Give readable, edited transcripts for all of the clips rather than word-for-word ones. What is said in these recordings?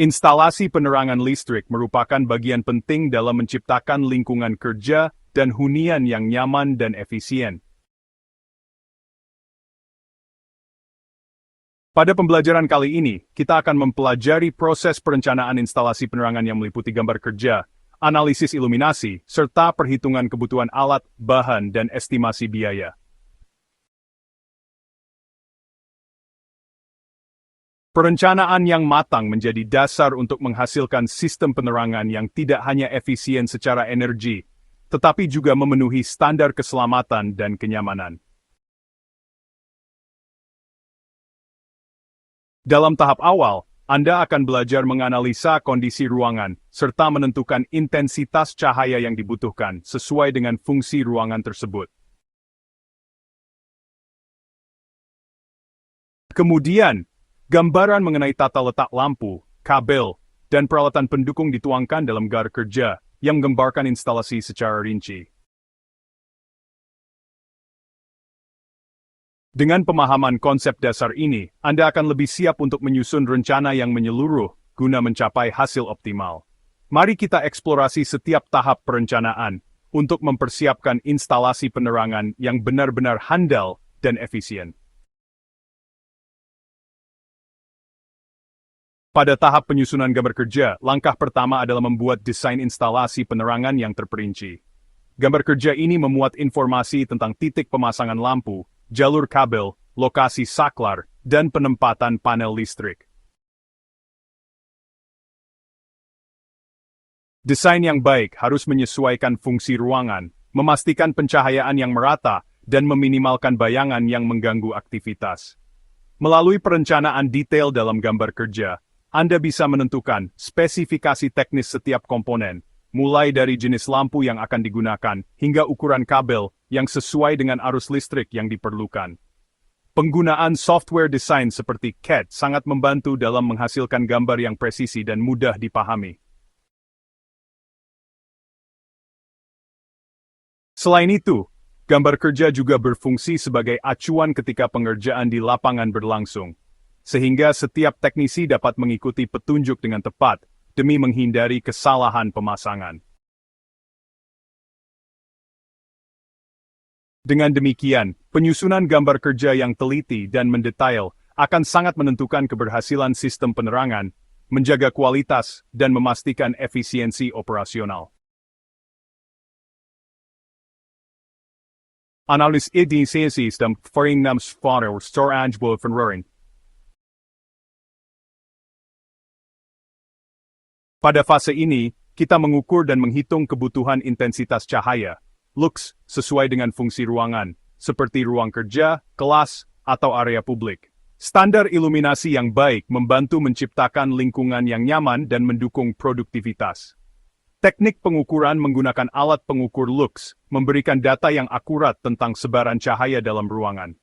Instalasi penerangan listrik merupakan bagian penting dalam menciptakan lingkungan kerja dan hunian yang nyaman dan efisien. Pada pembelajaran kali ini, kita akan mempelajari proses perencanaan instalasi penerangan yang meliputi gambar kerja, analisis iluminasi, serta perhitungan kebutuhan alat, bahan, dan estimasi biaya. Perencanaan yang matang menjadi dasar untuk menghasilkan sistem penerangan yang tidak hanya efisien secara energi, tetapi juga memenuhi standar keselamatan dan kenyamanan. Dalam tahap awal, Anda akan belajar menganalisa kondisi ruangan, serta menentukan intensitas cahaya yang dibutuhkan sesuai dengan fungsi ruangan tersebut. Kemudian, gambaran mengenai tata letak lampu, kabel, dan peralatan pendukung dituangkan dalam gambar kerja yang menggambarkan instalasi secara rinci. Dengan pemahaman konsep dasar ini, Anda akan lebih siap untuk menyusun rencana yang menyeluruh guna mencapai hasil optimal. Mari kita eksplorasi setiap tahap perencanaan untuk mempersiapkan instalasi penerangan yang benar-benar handal dan efisien. Pada tahap penyusunan gambar kerja, langkah pertama adalah membuat desain instalasi penerangan yang terperinci. Gambar kerja ini memuat informasi tentang titik pemasangan lampu, jalur kabel, lokasi saklar, dan penempatan panel listrik. Desain yang baik harus menyesuaikan fungsi ruangan, memastikan pencahayaan yang merata, dan meminimalkan bayangan yang mengganggu aktivitas. Melalui perencanaan detail dalam gambar kerja, Anda bisa menentukan spesifikasi teknis setiap komponen, mulai dari jenis lampu yang akan digunakan hingga ukuran kabel yang sesuai dengan arus listrik yang diperlukan. Penggunaan software desain seperti CAD sangat membantu dalam menghasilkan gambar yang presisi dan mudah dipahami. Selain itu, gambar kerja juga berfungsi sebagai acuan ketika pengerjaan di lapangan berlangsung, sehingga setiap teknisi dapat mengikuti petunjuk dengan tepat demi menghindari kesalahan pemasangan. Dengan demikian, penyusunan gambar kerja yang teliti dan mendetail akan sangat menentukan keberhasilan sistem penerangan, menjaga kualitas, dan memastikan efisiensi operasional. Analis efisiensi sistem verwarming storage verandering. Pada fase ini, kita mengukur dan menghitung kebutuhan intensitas cahaya, lux, sesuai dengan fungsi ruangan, seperti ruang kerja, kelas, atau area publik. Standar iluminasi yang baik membantu menciptakan lingkungan yang nyaman dan mendukung produktivitas. Teknik pengukuran menggunakan alat pengukur lux memberikan data yang akurat tentang sebaran cahaya dalam ruangan.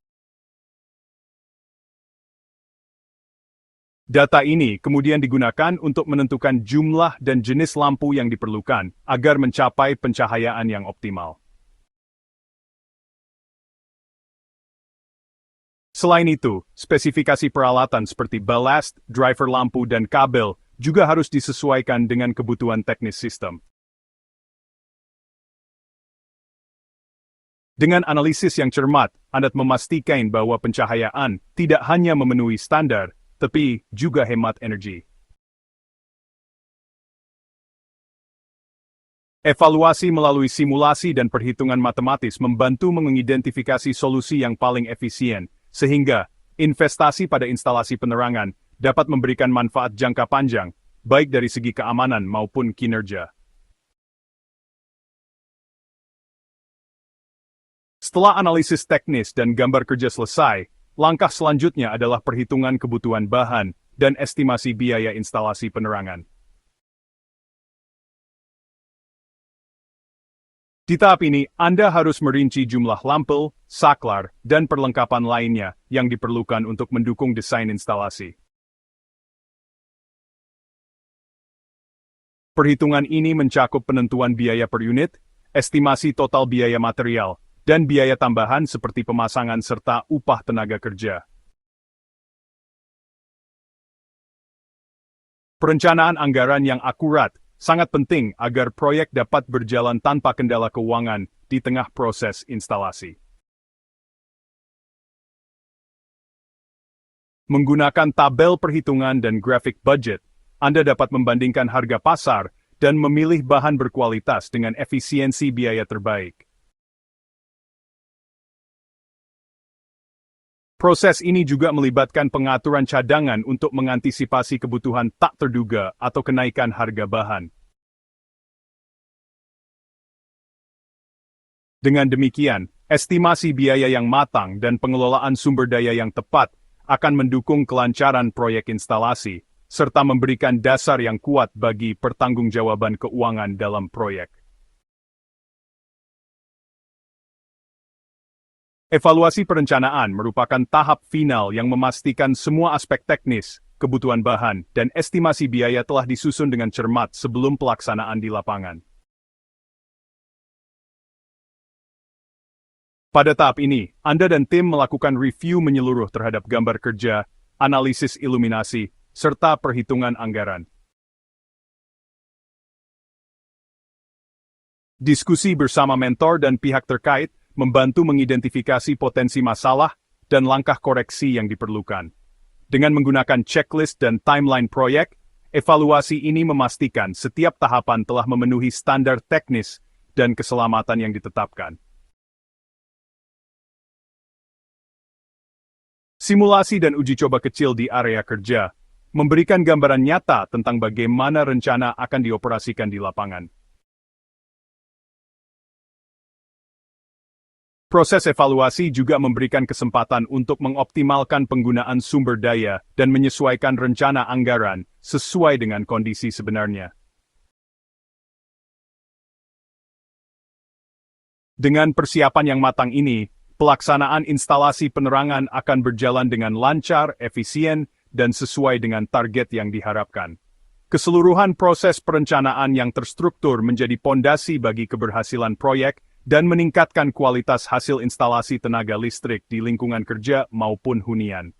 Data ini kemudian digunakan untuk menentukan jumlah dan jenis lampu yang diperlukan agar mencapai pencahayaan yang optimal. Selain itu, spesifikasi peralatan seperti ballast, driver lampu, dan kabel juga harus disesuaikan dengan kebutuhan teknis sistem. Dengan analisis yang cermat, Anda memastikan bahwa pencahayaan tidak hanya memenuhi standar, tapi juga hemat energi. Evaluasi melalui simulasi dan perhitungan matematis membantu mengidentifikasi solusi yang paling efisien, sehingga investasi pada instalasi penerangan dapat memberikan manfaat jangka panjang, baik dari segi keamanan maupun kinerja. Setelah analisis teknis dan gambar kerja selesai, langkah selanjutnya adalah perhitungan kebutuhan bahan dan estimasi biaya instalasi penerangan. Di tahap ini, Anda harus merinci jumlah lampu, saklar, dan perlengkapan lainnya yang diperlukan untuk mendukung desain instalasi. Perhitungan ini mencakup penentuan biaya per unit, estimasi total biaya material, dan biaya tambahan seperti pemasangan serta upah tenaga kerja. Perencanaan anggaran yang akurat sangat penting agar proyek dapat berjalan tanpa kendala keuangan di tengah proses instalasi. Menggunakan tabel perhitungan dan grafik budget, Anda dapat membandingkan harga pasar dan memilih bahan berkualitas dengan efisiensi biaya terbaik. Proses ini juga melibatkan pengaturan cadangan untuk mengantisipasi kebutuhan tak terduga atau kenaikan harga bahan. Dengan demikian, estimasi biaya yang matang dan pengelolaan sumber daya yang tepat akan mendukung kelancaran proyek instalasi, serta memberikan dasar yang kuat bagi pertanggungjawaban keuangan dalam proyek. Evaluasi perencanaan merupakan tahap final yang memastikan semua aspek teknis, kebutuhan bahan, dan estimasi biaya telah disusun dengan cermat sebelum pelaksanaan di lapangan. Pada tahap ini, Anda dan tim melakukan review menyeluruh terhadap gambar kerja, analisis iluminasi, serta perhitungan anggaran. Diskusi bersama mentor dan pihak terkait membantu mengidentifikasi potensi masalah dan langkah koreksi yang diperlukan. Dengan menggunakan checklist dan timeline proyek, evaluasi ini memastikan setiap tahapan telah memenuhi standar teknis dan keselamatan yang ditetapkan. Simulasi dan uji coba kecil di area kerja memberikan gambaran nyata tentang bagaimana rencana akan dioperasikan di lapangan. Proses evaluasi juga memberikan kesempatan untuk mengoptimalkan penggunaan sumber daya dan menyesuaikan rencana anggaran sesuai dengan kondisi sebenarnya. Dengan persiapan yang matang ini, pelaksanaan instalasi penerangan akan berjalan dengan lancar, efisien, dan sesuai dengan target yang diharapkan. Keseluruhan proses perencanaan yang terstruktur menjadi pondasi bagi keberhasilan proyek dan meningkatkan kualitas hasil instalasi tenaga listrik di lingkungan kerja maupun hunian.